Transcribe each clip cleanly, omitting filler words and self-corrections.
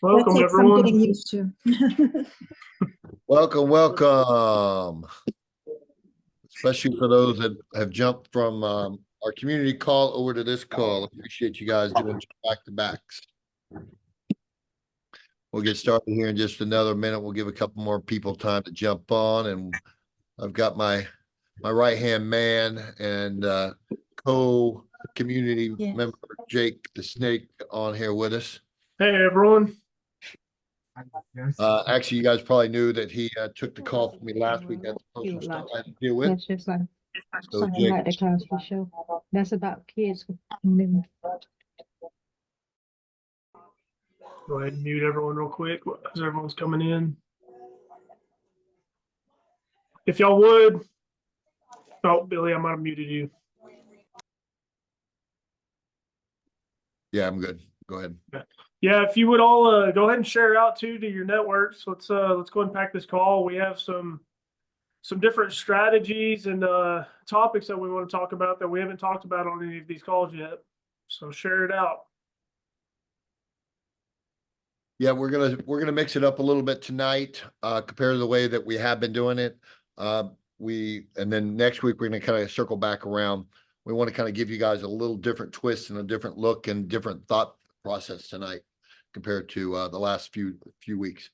That Welcome, takes some getting everyone. used to. Welcome, welcome. Especially for those that have jumped from our community call over to this call. Appreciate you guys doing back to backs. We'll get started here in just another minute. We'll give a couple more people time to jump on, and I've got my right hand man and co-community member Jake the Snake on here with us. Hey, everyone. Actually, you guys probably knew that he took the call from me last week. That's personal stuff I had to deal with. That's just like So something Jake, like the Cosby Show. That's about kids. Go ahead and mute everyone real quick as everyone's coming in. If y'all would. Oh, Billy, I might have muted you. yeah, I'm good. Go ahead. Yeah, if you would all go ahead and share it out too to your networks. Let's go ahead and pack this call. We have some different strategies and topics that we want to talk about that we haven't talked about on any of these calls yet. So share it out. Yeah, we're gonna mix it up a little bit tonight, compared to the way that we have been doing it. And then next week we're gonna kind of circle back around. We want to kind of give you guys a little different twist and a different look and different thought process tonight compared to the last few weeks.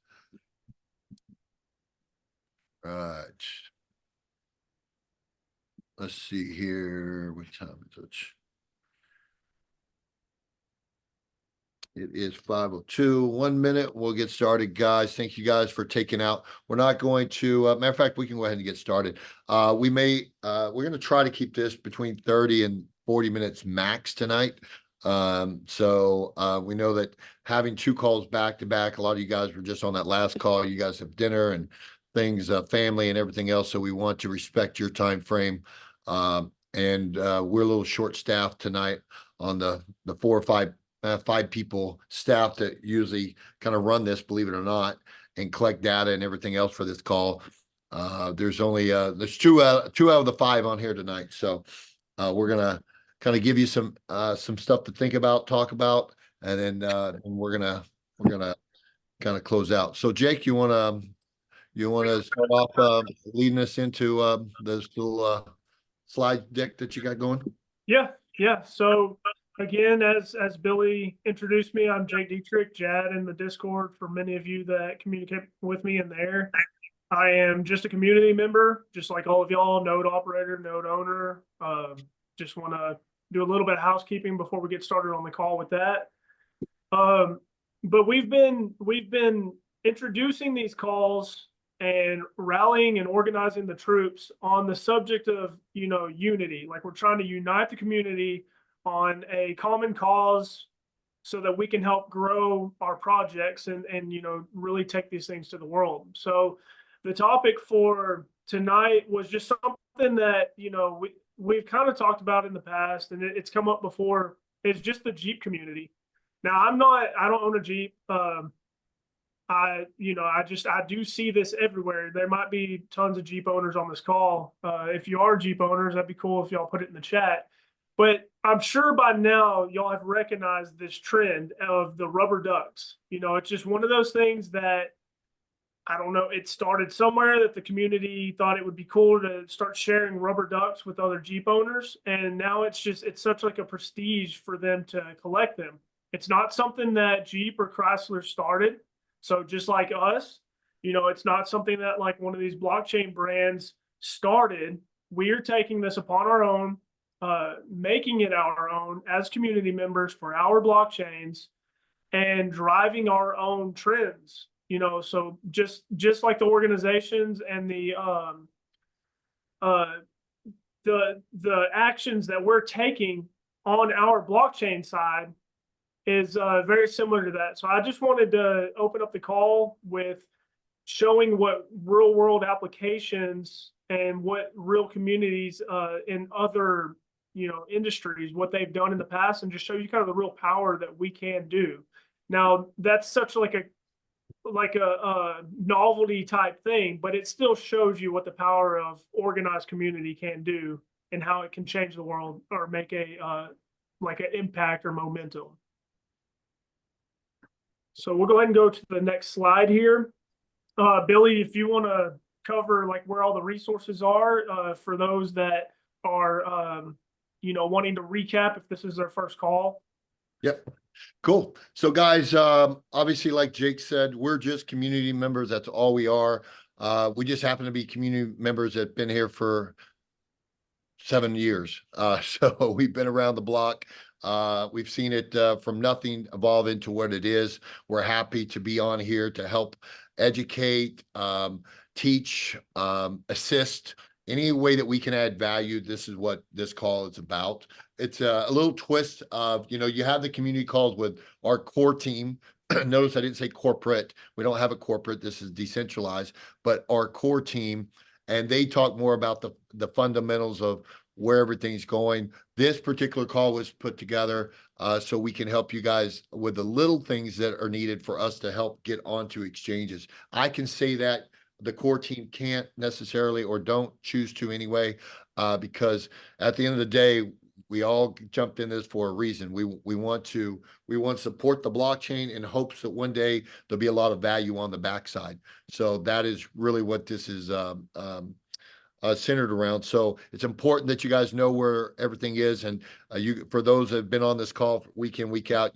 All right. Let's see here. What time is it? It is 5:02. 1 minute. We'll get started, guys. Thank you guys for taking out. We're not going to, matter of fact, we can go ahead and get started. We're going to try to keep this between 30 and 40 minutes max tonight. So we know that having two calls back to back, a lot of you guys were just on that last call. You guys have dinner and things, family and everything else. So we want to respect your time frame. And we're a little short staffed tonight on the 4 or 5 people staff that usually kind of run this, believe it or not, and collect data and everything else for this call. There's only there's two out of the 5 on here tonight. So we're gonna kind of give you some stuff to think about, talk about, and then we're gonna kind of close out. So Jake, you wanna start off leading us into this little slide deck that you got going? Yeah. So again, as Billy introduced me, I'm Jake Dieterich, Jad in the Discord for many of you that communicate with me in there. I am just a community member, just like all of y'all, node operator, node owner. Just want to do a little bit of housekeeping before we get started on the call with that. But we've been introducing these calls and rallying and organizing the troops on the subject of, unity. Like we're trying to unite the community on a common cause so that we can help grow our projects and really take these things to the world. So the topic for tonight was just something that, we've kind of talked about in the past, and it's come up before. It's just the Jeep community. Now I don't own a Jeep. I do see this everywhere. There might be tons of Jeep owners on this call. If you are Jeep owners, that'd be cool if y'all put it in the chat. But I'm sure by now y'all have recognized this trend of the rubber ducks. It's just one of those things that, I don't know, it started somewhere that the community thought it would be cool to start sharing rubber ducks with other Jeep owners. And now it's such like a prestige for them to collect them. It's not something that Jeep or Chrysler started. So just like us, it's not something that like one of these blockchain brands started. We're taking this upon our own, making it our own as community members for our blockchains and driving our own trends. So just like the organizations and the actions that we're taking on our blockchain side is very similar to that. So I just wanted to open up the call with showing what real world applications and what real communities in other industries, what they've done in the past, and just show you kind of the real power that we can do. Now that's such like a novelty type thing, but it still shows you what the power of organized community can do and how it can change the world or make a like an impact or momentum. So we'll go ahead and go to the next slide here. Billy, if you want to cover like where all the resources are for those that are, wanting to recap if this is their first call. Yep. Cool. So guys, obviously, like Jake said, we're just community members. That's all we are. We just happen to be community members that have been here for 7 years. So we've been around the block. We've seen it from nothing evolve into what it is. We're happy to be on here to help educate, teach, assist. Any way that we can add value, this is what this call is about. It's a little twist of, you have the community calls with our core team. Notice I didn't say corporate. We don't have a corporate. This is decentralized, but our core team, and they talk more about the fundamentals of where everything's going. This particular call was put together so we can help you guys with the little things that are needed for us to help get onto exchanges. I can say that the core team can't necessarily or don't choose to anyway, because at the end of the day, we all jumped in this for a reason. We want to support the blockchain in hopes that one day there'll be a lot of value on the backside. So that is really what this is centered around. So it's important that you guys know where everything is. And for those that have been on this call week in, week out,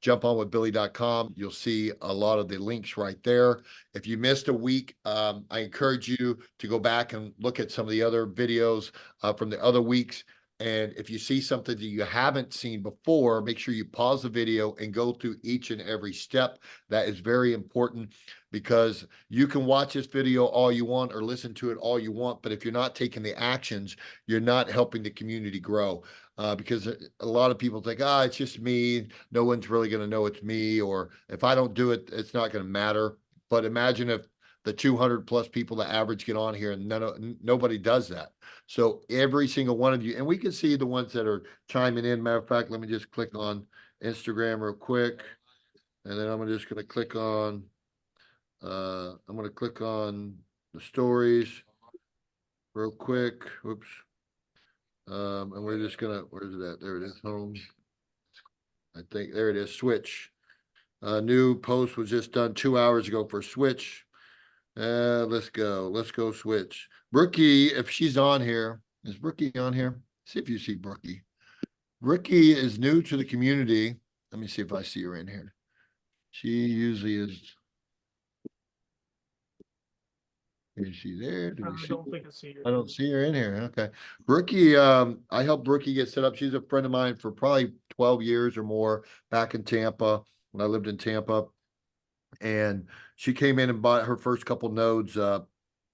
jump on with billy.com. You'll see a lot of the links right there. If you missed a week, I encourage you to go back and look at some of the other videos from the other weeks. And if you see something that you haven't seen before, make sure you pause the video and go through each and every step. That is very important, because you can watch this video all you want or listen to it all you want, but if you're not taking the actions, you're not helping the community grow. Because a lot of people think, it's just me. No one's really going to know it's me. Or if I don't do it, it's not going to matter. But imagine if the 200 plus people that average get on here and nobody does that. So every single one of you, and we can see the ones that are chiming in. Matter of fact, let me just click on Instagram real quick. And then I'm just going to click on, the stories real quick. Whoops. And we're just going to, where's it at? There it is. Home. I think there it is. Switch. New post was just done 2 hours ago for Switch. Let's go Switch. Brookie, if she's on here, is Brookie on here? See if you see Brookie. Brookie is new to the community. Let me see if I see her in here. She usually is. Is she there? I don't think I see her. I don't see her in here. Okay. Brookie, I helped Brookie get set up. She's a friend of mine for probably 12 years or more back in Tampa when I lived in Tampa. And she came in and bought her first couple nodes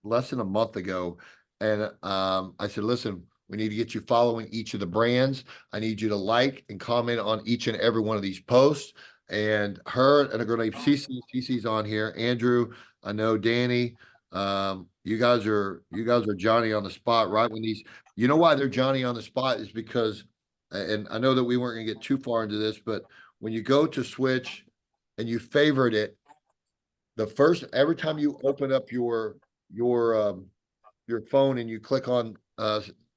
less than a month ago. And I said, listen, we need to get you following each of the brands. I need you to like and comment on each and every one of these posts. And her and a girl named Cece, Cece's on here. Andrew, I know Danny. You guys are Johnny on the spot, right? When these, you know why they're Johnny on the spot is because, and I know that we weren't gonna get too far into this, but when you go to Switch and you favorite it, every time you open up your phone and you click on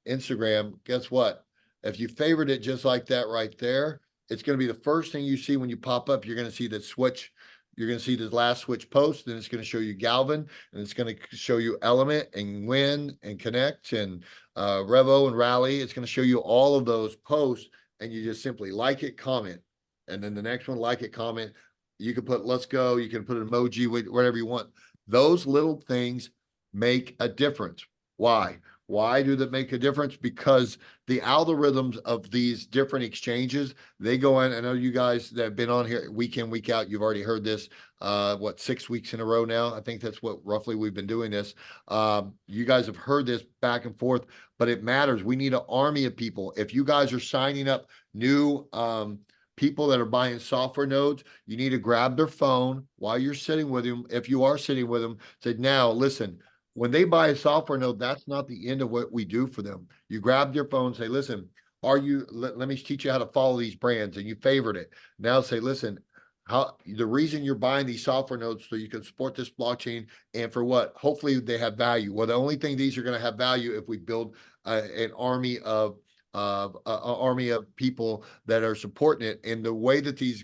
Instagram, guess what? If you favorite it just like that right there, it's going to be the first thing you see when you pop up. You're going to see the Switch. You're going to see the last Switch post. Then it's going to show you Galvan, and it's going to show you Element and Win and Connect and Revo and Rally. It's going to show you all of those posts, and you just simply like it, comment, and then the next one, like it, comment. You can put let's go. You can put an emoji, whatever you want. Those little things make a difference. Why? Why do they make a difference? Because the algorithms of these different exchanges, they go in. I know you guys that have been on here week in, week out, you've already heard this, 6 weeks in a row now? I think that's what roughly we've been doing this. You guys have heard this back and forth, but it matters. We need an army of people. If you guys are signing up new people that are buying software nodes, you need to grab their phone while you're sitting with them. If you are sitting with them, say, now, listen, when they buy a software node, that's not the end of what we do for them. You grab your phone, say, listen, let me teach you how to follow these brands, and you favorite it. Now say, listen, the reason you're buying these software nodes so you can support this blockchain, and for what? Hopefully they have value. Well, the only thing these are going to have value if we build an army of people that are supporting it. And the way that these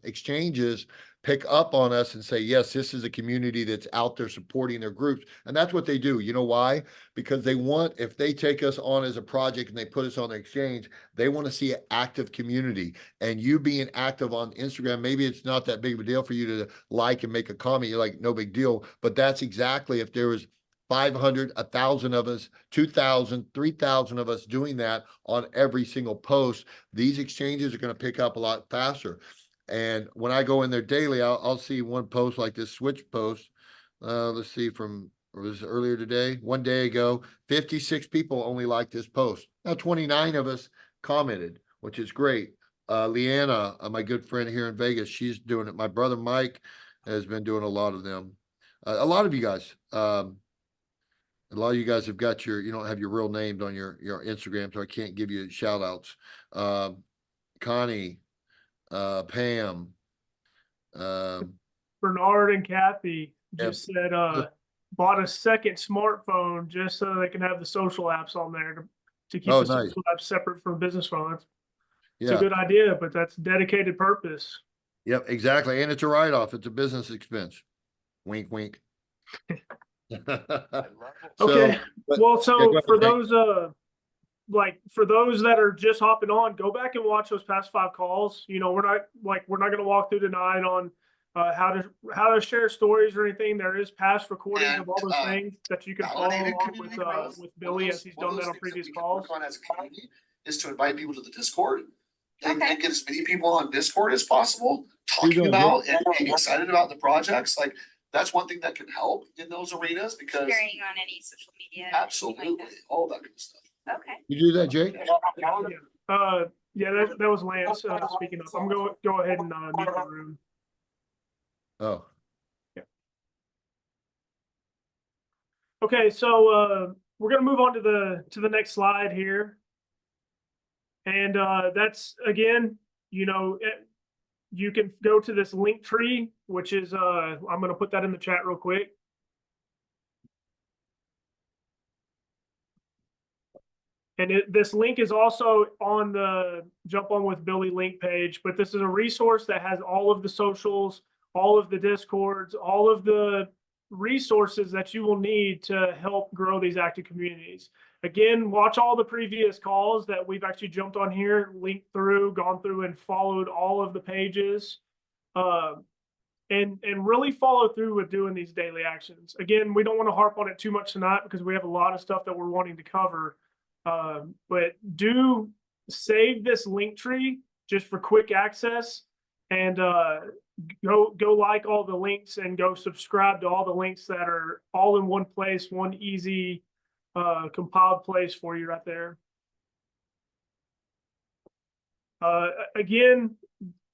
exchanges pick up on us and say, yes, this is a community that's out there supporting their groups. And that's what they do. You know why? Because they want, if they take us on as a project and they put us on the exchange, they want to see an active community. And you being active on Instagram, maybe it's not that big of a deal for you to like and make a comment. You're like, no big deal. But that's exactly, if there was 500, 1,000 of us, 2,000, 3,000 of us doing that on every single post, these exchanges are going to pick up a lot faster. And when I go in there daily, I'll see one post like this switch post. Let's see, from, it was earlier today, one day ago, 56 people only liked this post. Now 29 of us commented, which is great. Leanna, my good friend here in Vegas, she's doing it. My brother Mike has been doing a lot of them. A lot of you guys, a lot of you guys have got your, you don't have your real names on your Instagram, so I can't give you shout outs. Connie, Pam, Bernard and Kathy just Yep. said bought a second smartphone just so they can have the social apps on there to keep Oh, the nice. social apps separate from business phones. It's a Yeah, good idea, but that's dedicated purpose. yep, exactly. And it's a write-off. It's a business expense. Wink, wink. Okay. But Well, yeah, so go ahead, for Hank. those like for those that are just hopping on, go back and watch those past 5 calls. You know, we're not going to walk through tonight on how to share stories or anything. There is past recordings of all those things that you can follow validated along community growth. with Billy as he's done that on Things previous we can calls. work on as a community is to invite people to the Discord and Okay. get as many people on Discord as possible, You're talking doing about and being excited about the projects. Like, that's one thing that can help in those arenas, because Sharing on any social media. absolutely, all that kind of stuff. Okay. You do that, Jake? Yeah, that was Lance speaking up. I'm going to go ahead and mute the room. Oh, Okay, so we're going to move on to the next slide here. And that's, again, you know, you can go to this link tree, which is, I'm going to put that in the chat real quick. And this link is also on the Jump On With Billy link page, but this is a resource that has all of the socials, all of the Discords, all of the resources that you will need to help grow these active communities. Again, watch all the previous calls that we've actually jumped on here, linked through, gone through and followed all of the pages, and really follow through with doing these daily actions. Again, we don't want to harp on it too much tonight because we have a lot of stuff that we're wanting to cover. But do save this link tree just for quick access, and go like all the links and go subscribe to all the links that are all in one place, one easy compiled place for you right there. Again,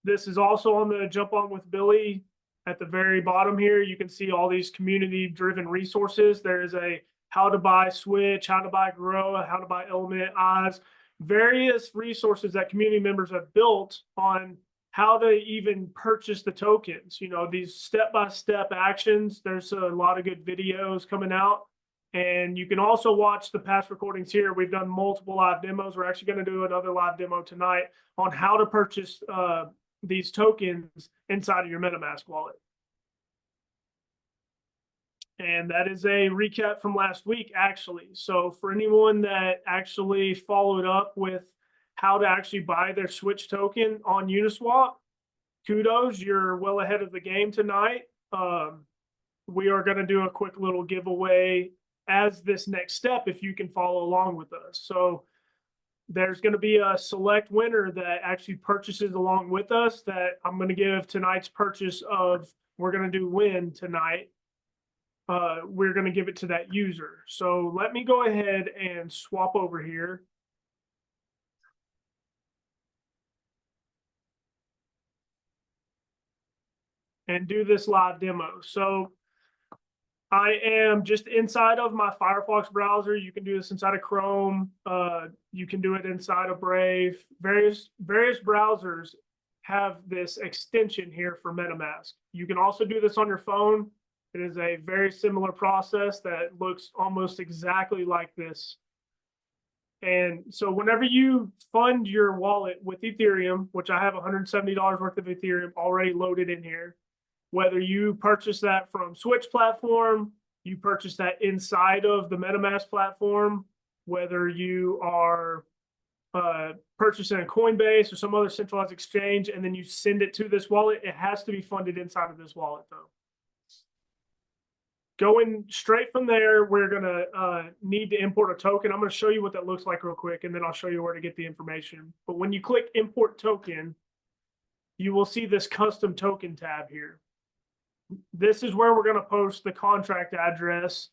this is also on the Jump On With Billy. At the very bottom here, you can see all these community driven resources. There is a how to buy Switch, how to buy Grow, how to buy Element, Eyes, various resources that community members have built on how to even purchase the tokens. You know, these step-by-step actions. There's a lot of good videos coming out. And you can also watch the past recordings here. We've done multiple live demos. We're actually going to do another live demo tonight on how to purchase these tokens inside of your MetaMask wallet. And that is a recap from last week, actually. So for anyone that actually followed up with how to actually buy their Switch token on Uniswap, kudos, you're well ahead of the game tonight. We are going to do a quick little giveaway as this next step if you can follow along with us. So there's going to be a select winner that actually purchases along with us that I'm going to give tonight's purchase of, we're going to do win tonight. We're going to give it to that user. So let me go ahead and swap over here. And do this live demo. So I am just inside of my Firefox browser. You can do this inside of Chrome. You can do it inside of Brave. Various browsers have this extension here for MetaMask. You can also do this on your phone. It is a very similar process that looks almost exactly like this. And so whenever you fund your wallet with Ethereum, which I have $170 worth of Ethereum already loaded in here, whether you purchase that from Switch platform, you purchase that inside of the MetaMask platform, whether you are purchasing a Coinbase or some other centralized exchange, and then you send it to this wallet, it has to be funded inside of this wallet though. Going straight from there, we're gonna need to import a token. I'm gonna show you what that looks like real quick, and then I'll show you where to get the information. But when you click import token, you will see this custom token tab here. This is where we're gonna post the contract address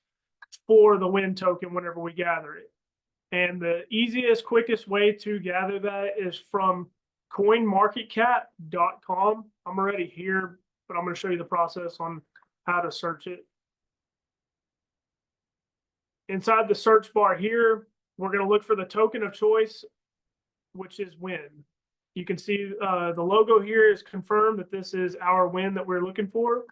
for the WIN token whenever we gather it. And the easiest, quickest way to gather that is from coinmarketcap.com. I'm already here, but I'm going to show you the process on how to search it. Inside the search bar here, we're going to look for the token of choice, which is WIN. You can see the logo here is confirmed that this is our WIN that we're looking for.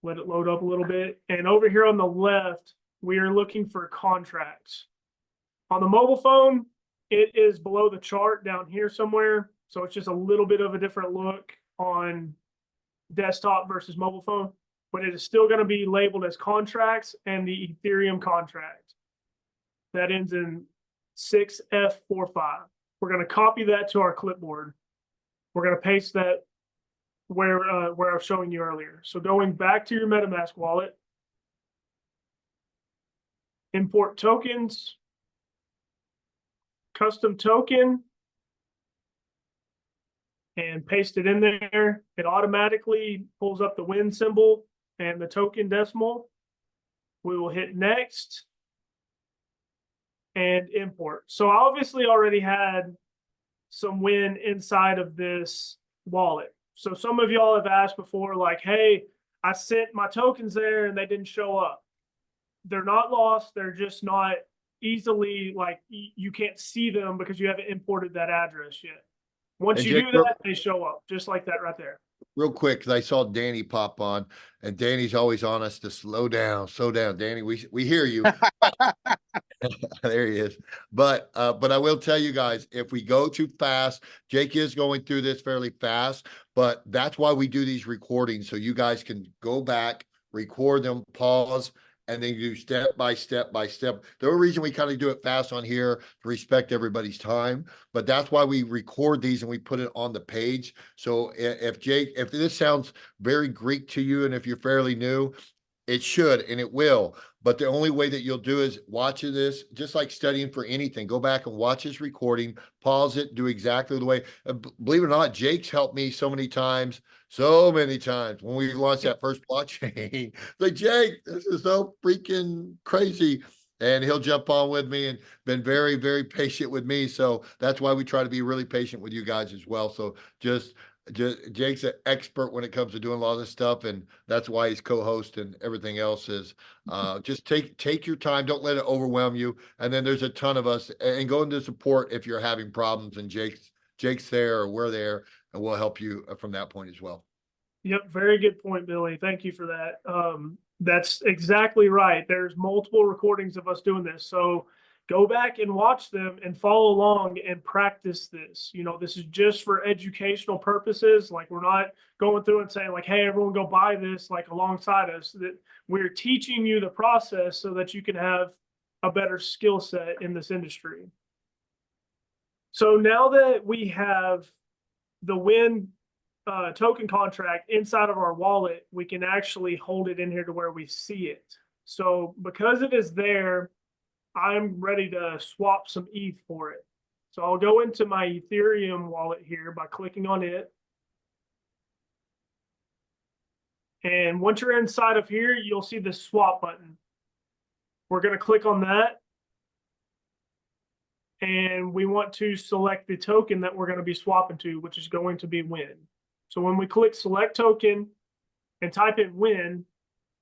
Let it load up a little bit. And over here on the left, we are looking for contracts. On the mobile phone, it is below the chart down here somewhere. So it's just a little bit of a different look on desktop versus mobile phone, but it is still going to be labeled as contracts and the Ethereum contract. That ends in 6F45. We're going to copy that to our clipboard. We're going to paste that where I was showing you earlier. So going back to your MetaMask wallet, import tokens, custom token, and paste it in there. It automatically pulls up the WIN symbol and the token decimal. We will hit next and import. So I obviously already had some WIN inside of this wallet. So some of y'all have asked before, like, hey, I sent my tokens there and they didn't show up. They're not lost. They're just not easily, like, you can't see them because you haven't imported that address yet. Once And you Jake, do that, they show up just like that right there. Real quick, because I saw Danny pop on, and Danny's always on us to slow down. Danny. We hear you. There he is. But I will tell you guys, if we go too fast, Jake is going through this fairly fast, but that's why we do these recordings, so you guys can go back, record them, pause, and then do step by step by step. The only reason we kind of do it fast on here to respect everybody's time, but that's why we record these and we put it on the page. So if this sounds very Greek to you, and if you're fairly new, it should, and it will. But the only way that you'll do is watching this, just like studying for anything. Go back and watch this recording, pause it, do exactly the way. Believe it or not, Jake's helped me so many times when we launched that first blockchain. Like, Jake, this is so freaking crazy. And he'll jump on with me and been very, very patient with me. So that's why we try to be really patient with you guys as well. So just Jake's an expert when it comes to doing a lot of this stuff, and that's why he's co-host and everything else is just take your time. Don't let it overwhelm you. And then there's a ton of us, and go into support if you're having problems, and Jake's there, or we're there, and we'll help you from that point as well. Yep, very good point, Billy. Thank you for that. That's exactly right. There's multiple recordings of us doing this. So go back and watch them and follow along and practice this. You know, this is just for educational purposes. Like, we're not going through and saying, like, hey, everyone go buy this, like, alongside us. That we're teaching you the process so that you can have a better skill set in this industry. So now that we have the WIN token contract inside of our wallet, we can actually hold it in here to where we see it. So because it is there, I'm ready to swap some ETH for it. So I'll go into my Ethereum wallet here by clicking on it. And once you're inside of here, you'll see the swap button. We're going to click on that. And we want to select the token that we're going to be swapping to, which is going to be WIN. So when we click select token and type in WIN,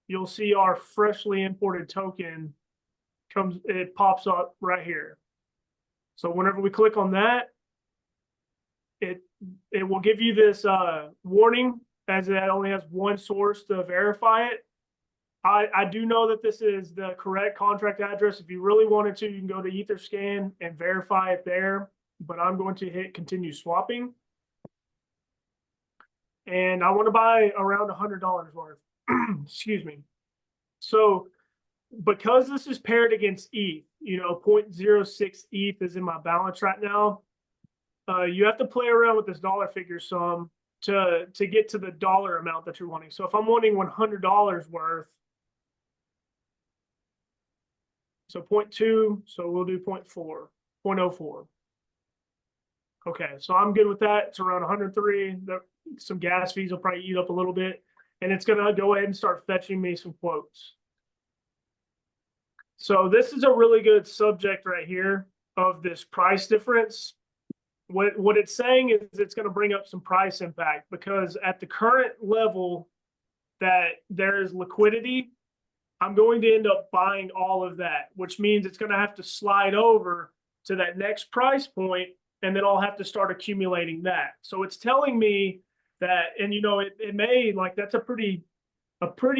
you'll see our freshly imported token it pops up right here. So whenever we click on that, it will give you this warning, as it only has one source to verify it. I do know that this is the correct contract address. If you really wanted to, you can go to Etherscan and verify it there, but I'm going to hit continue swapping. And I want to buy around $100 worth. Excuse me. So because this is paired against ETH, 0.06 ETH is in my balance right now. You have to play around with this dollar figure some to get to the dollar amount that you're wanting. So if I'm wanting $100 worth, so 0.2, so we'll do 0.4, 0.04. Okay, so I'm good with that. It's around 103. Some gas fees will probably eat up a little bit, and it's gonna go ahead and start fetching me some quotes. So this is a really good subject right here of this price difference. What it's saying is it's going to bring up some price impact, because at the current level that there is liquidity, I'm going to end up buying all of that, which means it's going to have to slide over to that next price point, and then I'll have to start accumulating that. So it's telling me that, and it may, like, that's a pretty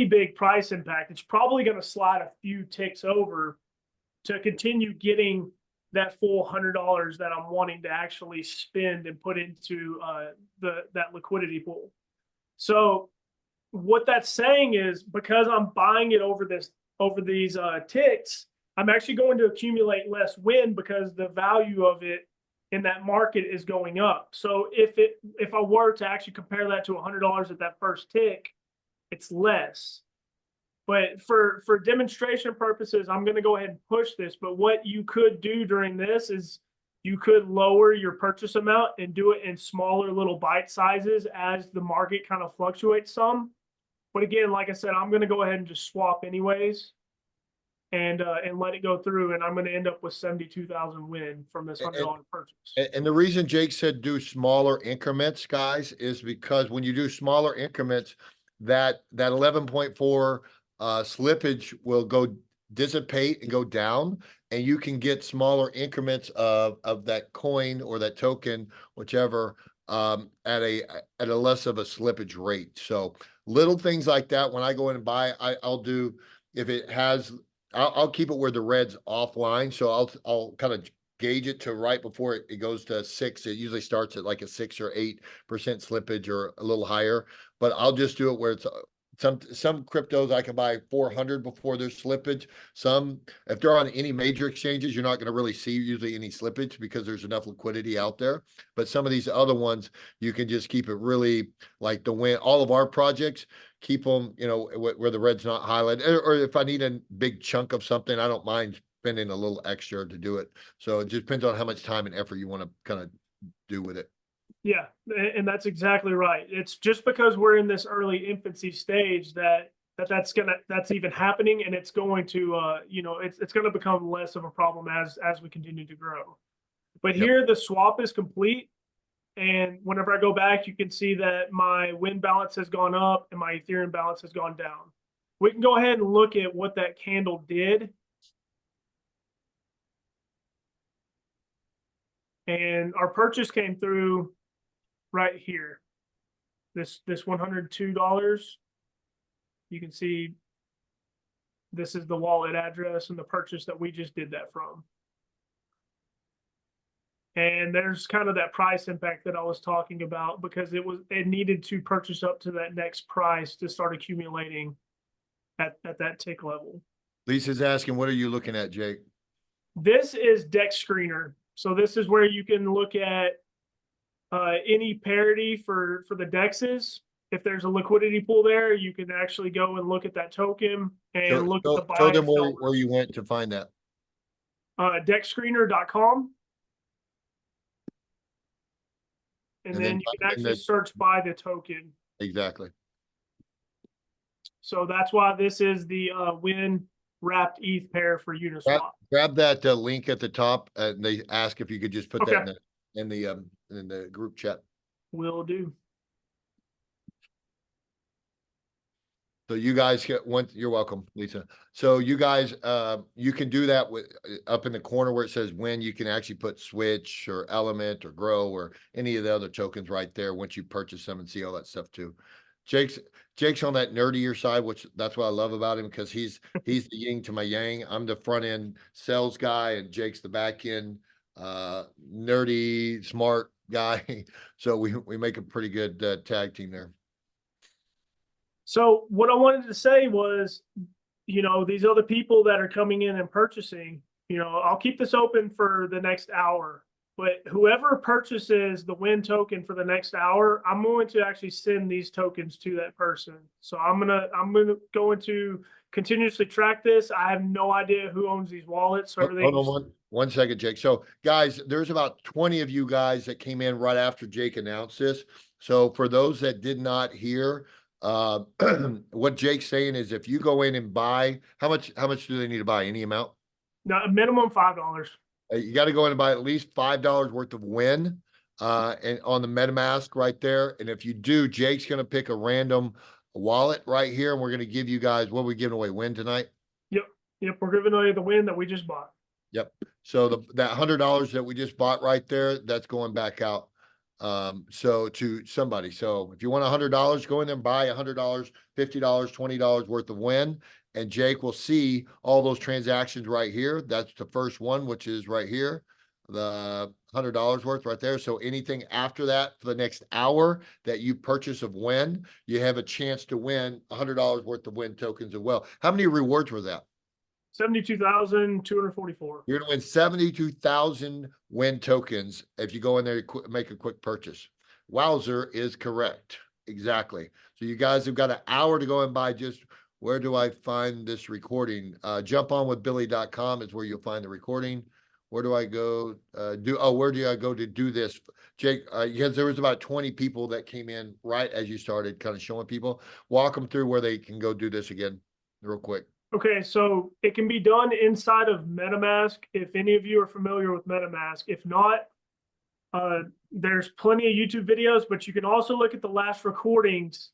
big price impact. It's probably going to slide a few ticks over to continue getting that full $100 that I'm wanting to actually spend and put into that liquidity pool. So what that's saying is, because I'm buying it over these ticks, I'm actually going to accumulate less win, because the value of it in that market is going up. So if I were to actually compare that to $100 at that first tick, it's less. But for demonstration purposes, I'm going to go ahead and push this. But what you could do during this is you could lower your purchase amount and do it in smaller little bite sizes as the market kind of fluctuates some. But again, like I said, I'm going to go ahead and just swap anyways, and let it go through, and I'm going to end up with 72,000 win from this $100 purchase. And the reason Jake said do smaller increments, guys, is because when you do smaller increments, that 11.4 slippage will go dissipate and go down, and you can get smaller increments of that coin or that token, whichever, at a less of a slippage rate. So little things like that, when I go in and buy, I'll do, if it has, I'll keep it where the red's offline. So I'll kind of gauge it to right before it goes to 6. It usually starts at like a 6 or 8% slippage or a little higher, but I'll just do it where it's some cryptos I can buy 400 before there's slippage. Some, if they're on any major exchanges, you're not going to really see usually any slippage because there's enough liquidity out there. But some of these other ones, you can just keep it really, like the win. All of our projects, keep them, where the red's not highlighted. Or if I need a big chunk of something, I don't mind spending a little extra to do it. So it just depends on how much time and effort you want to kind of do with it. Yeah, and that's exactly right. It's just because we're in this early infancy stage that's even happening, and it's going to it's going to become less of a problem as we continue to grow. But here the swap is complete, and whenever I go back, you can see that my win balance has gone up and my Ethereum balance has gone down. We can go ahead and look at what that candle did. And our purchase came through right here. This $102. You can see this is the wallet address and the purchase that we just did that from. And there's kind of that price impact that I was talking about, because it needed to purchase up to that next price to start accumulating at that tick level. Lisa's asking, what are you looking at, Jake? This is Dex Screener. So this is where you can look at any parity for the dexes. If there's a liquidity pool there, you can actually go and look at that token and look at the buy. Show them where you went to find that. Dexscreener.com. And then you can actually search by the token. Exactly. So that's why this is the win wrapped ETH pair for Uniswap. Grab that link at the top, and they ask if you could just put that in the group chat. Will do. So you guys you're welcome, Lisa. So you guys, you can do that with up in the corner where it says when, you can actually put Switch or Element or Grow or any of the other tokens right there once you purchase them, and see all that stuff too. Jake's on that nerdier side, which that's what I love about him because he's the yin to my yang. I'm the front end sales guy, and Jake's the back end nerdy, smart guy. So we make a pretty good tag team there. So what I wanted to say was, these other people that are coming in and purchasing, I'll keep this open for the next hour, but whoever purchases the win token for the next hour, I'm going to actually send these tokens to that person. So I'm going to continuously track this. I have no idea who owns these wallets. So everything. Hold on one second, Jake. So guys, there's about 20 of you guys that came in right after Jake announced this. So for those that did not hear, what Jake's saying is if you go in and buy, how much do they need to buy? Any amount? No, a minimum $5. You got to go in and buy at least $5 worth of win, and on the MetaMask right there. And if you do, Jake's going to pick a random wallet right here, and we're going to give you guys what we giving away win tonight. Yep, we're giving away the win that we just bought. Yep. So that $100 that we just bought right there, that's going back out. So to somebody. So if you want $100, go in there and buy $100, $50, $20 worth of win. And Jake will see all those transactions right here. That's the first one, which is right here, the $100 worth right there. So anything after that for the next hour that you purchase of win, you have a chance to win $100 worth of win tokens as well. How many rewards were that? 72,244. You're going to win 72,000 win tokens if you go in there and make a quick purchase. Wowzer is correct. Exactly. So you guys have got an hour to go and buy. Just where do I find this recording? Jumponwithbilly.com is where you'll find the recording. Where do I go? Where do I go to do this? Jake, because there was about 20 people that came in right as you started kind of showing people. Walk them through where they can go do this again real quick. Okay, so it can be done inside of MetaMask if any of you are familiar with MetaMask. If not, there's plenty of YouTube videos, but you can also look at the last recordings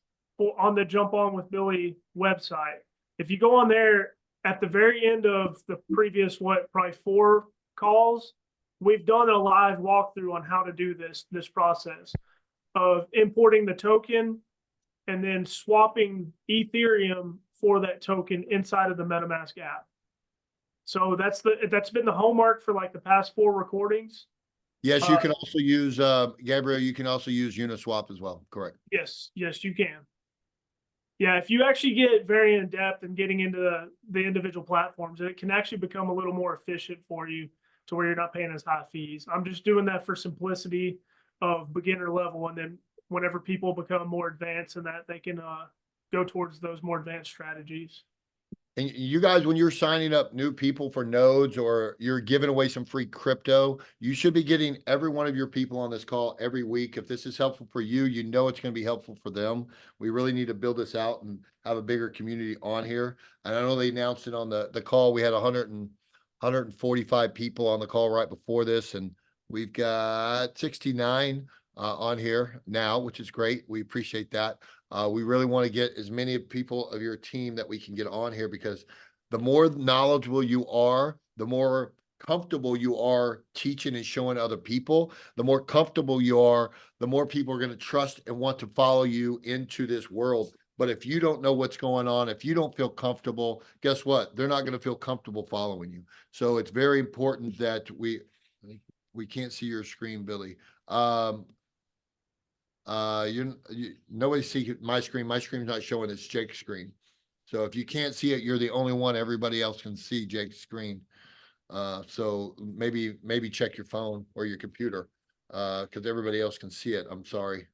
on the Jump On with Billy website. If you go on there at the very end of the previous, probably 4 calls, we've done a live walkthrough on how to do this process of importing the token and then swapping Ethereum for that token inside of the MetaMask app. So that's been the hallmark for like the past 4 recordings. Yes, you can also use Gabriel. You can also use Uniswap as well. Correct. Yes, you can. Yeah, if you actually get very in depth and getting into the individual platforms, it can actually become a little more efficient for you to where you're not paying as high fees. I'm just doing that for simplicity of beginner level, and then whenever people become more advanced in that, they can go towards those more advanced strategies. And you guys, when you're signing up new people for nodes or you're giving away some free crypto, you should be getting every one of your people on this call every week. If this is helpful for you, you know it's going to be helpful for them. We really need to build this out and have a bigger community on here. And I know they announced it on the call. We had 145 people on the call right before this, and we've got 69 on here now, which is great. We appreciate that. We really want to get as many people of your team that we can get on here, because the more knowledgeable you are, the more comfortable you are teaching and showing other people, the more comfortable you are, the more people are going to trust and want to follow you into this world. But if you don't know what's going on, if you don't feel comfortable, guess what? They're not going to feel comfortable following you. So it's very important that we can't see your screen, Billy. Nobody see my screen. My screen's not showing. It's Jake's screen. So if you can't see it, you're the only one. Everybody else can see Jake's screen. So maybe check your phone or your computer, because everybody else can see it. I'm sorry.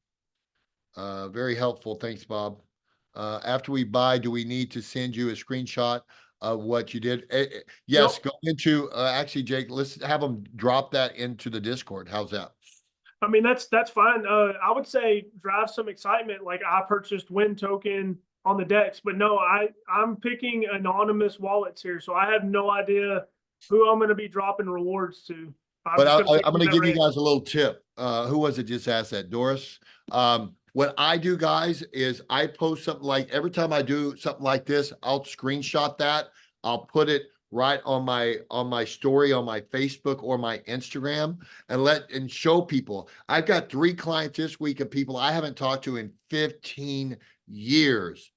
Very helpful. Thanks, Bob. After we buy, do we need to send you a screenshot of what you did? Yes. Nope. Go into actually, Jake. Let's have them drop that into the Discord. How's that? I mean, that's fine. I would say drive some excitement. Like, I purchased Win token on the DEX, but no, I'm picking anonymous wallets here, so I have no idea who I'm going to be dropping rewards to. I'm going to give you guys a little tip. Who was it just asked that? Doris. What I do, guys, is I post something like every time I do something like this, I'll screenshot that. I'll put it right on my story on my Facebook or my Instagram and show people. I've got 3 clients this week of people I haven't talked to in 15 years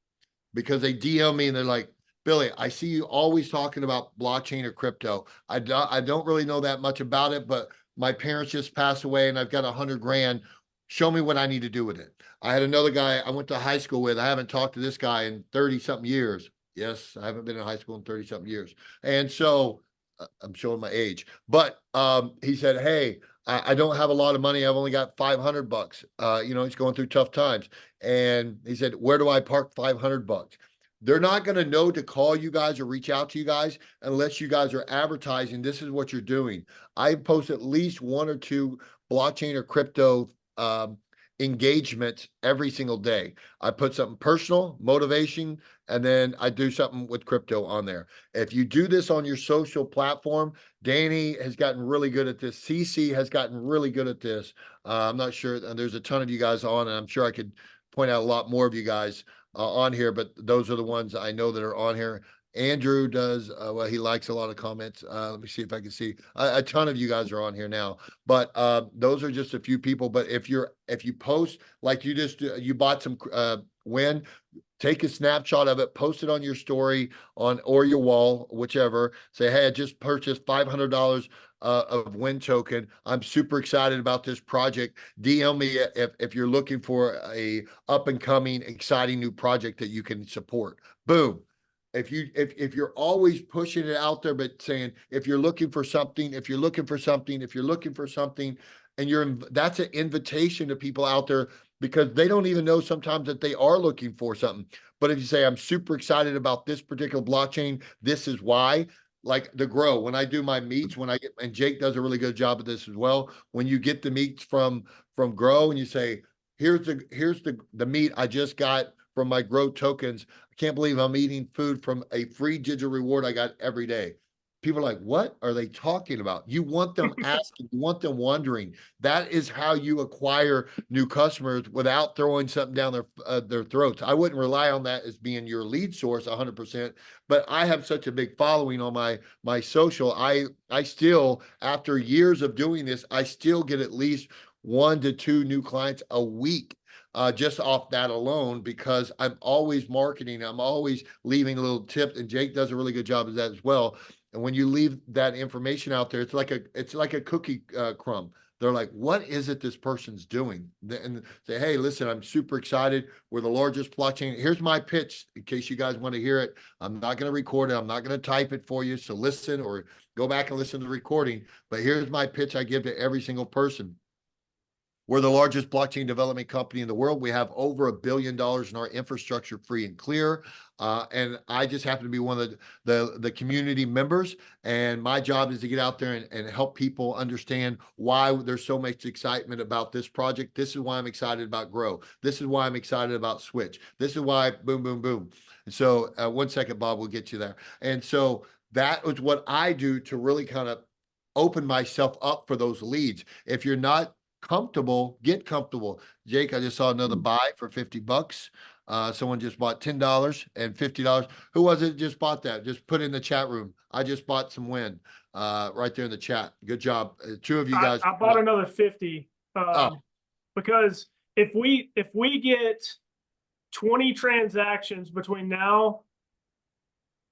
because they DM me and they're like, Billy, I see you always talking about blockchain or crypto. I don't really know that much about it, but my parents just passed away and I've got 100 grand. Show me what I need to do with it. I had another guy I went to high school with. I haven't talked to this guy in 30 something years. Yes, I haven't been in high school in 30 something years. And so I'm showing my age, but he said, hey, I don't have a lot of money. I've only got 500 bucks. You know, he's going through tough times. And he said, where do I park 500 bucks? They're not going to know to call you guys or reach out to you guys unless you guys are advertising. This is what you're doing. I post at least 1 or 2 blockchain or crypto engagements every single day. I put something personal, motivation, and then I do something with crypto on there. If you do this on your social platform, Danny has gotten really good at this. CC has gotten really good at this. I'm not sure. There's a ton of you guys on, and I'm sure I could point out a lot more of you guys on here, but those are the ones I know that are on here. Andrew does, well, he likes a lot of comments. Let me see if I can see a ton of you guys are on here now, but those are just a few people. But if you post like you bought some win, take a snapshot of it, post it on your story or your wall, whichever. Say, hey, I just purchased $500 of win token. I'm super excited about this project. DM me if you're looking for a up and coming, exciting new project that you can support. Boom. If you're always pushing it out there, but saying if you're looking for something, if you're looking for something, if you're looking for something, and that's an invitation to people out there because they don't even know sometimes that they are looking for something. But if you say, I'm super excited about this particular blockchain, this is why, like the grow, when I do my meets, and Jake does a really good job of this as well. When you get the meets from grow and you say, here's the meat I just got from my grow tokens. I can't believe I'm eating food from a free digital reward I got every day. People are like, what are they talking about? You want them asking, you want them wondering. That is how you acquire new customers without throwing something down their throats. I wouldn't rely on that as being your lead source 100%, but I have such a big following on my social. I still, after years of doing this, I still get at least 1 to 2 new clients a week. Just off that alone, because I'm always marketing, I'm always leaving little tips, and Jake does a really good job of that as well. And when you leave that information out there, it's like a cookie crumb. They're like, what is it this person's doing? And say, hey, listen, I'm super excited. We're the largest blockchain. Here's my pitch in case you guys want to hear it. I'm not going to record it. I'm not going to type it for you. So listen or go back and listen to the recording. But here's my pitch I give to every single person. We're the largest blockchain development company in the world. We have over $1 billion in our infrastructure free and clear. And I just happen to be one of the community members. And my job is to get out there and help people understand why there's so much excitement about this project. This is why I'm excited about Grow. This is why I'm excited about Switch. This is why boom, boom, boom. And so 1 second, Bob, we'll get you there. And so that was what I do to really kind of open myself up for those leads. If you're not comfortable, get comfortable. Jake, I just saw another buy for 50 bucks. Someone just bought $10 and $50. Who was it just bought that? Just put in the chat room. I just bought some win right there in the chat. Good job. 2 of you guys. I bought another 50 because if we get 20 transactions between now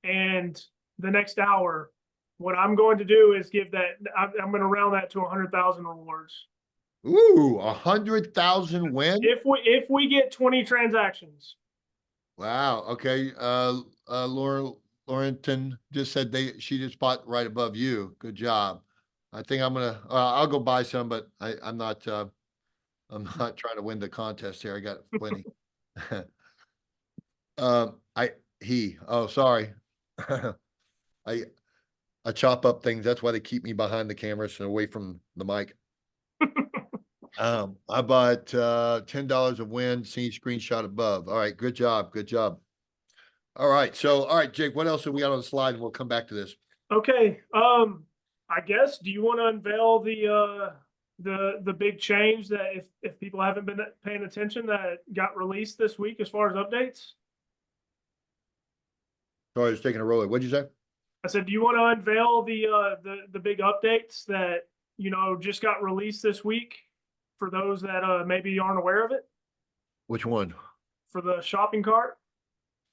and the next hour, what I'm going to do is give that, I'm going to round that to 100,000 rewards. Ooh, 100,000 win. If we get 20 transactions. Wow. Okay. Laurenton just said she just bought right above you. Good job. I think I'm gonna. I'll go buy some, but I'm not. I'm not trying to win the contest here. I got plenty. Oh, sorry. I chop up things. That's why they keep me behind the camera so away from the mic. I bought $10 of win, see screenshot above. All right, good job. Good job. All right. So, all right, Jake, what else have we got on the slide? And we'll come back to this. Okay. I guess, do you want to unveil the big change that if people haven't been paying attention that got released this week as far as updates? Sorry, I was taking a roll. What'd you say? I said, do you want to unveil the big updates that, you know, just got released this week for those that maybe aren't aware of it? Which one? for the shopping cart?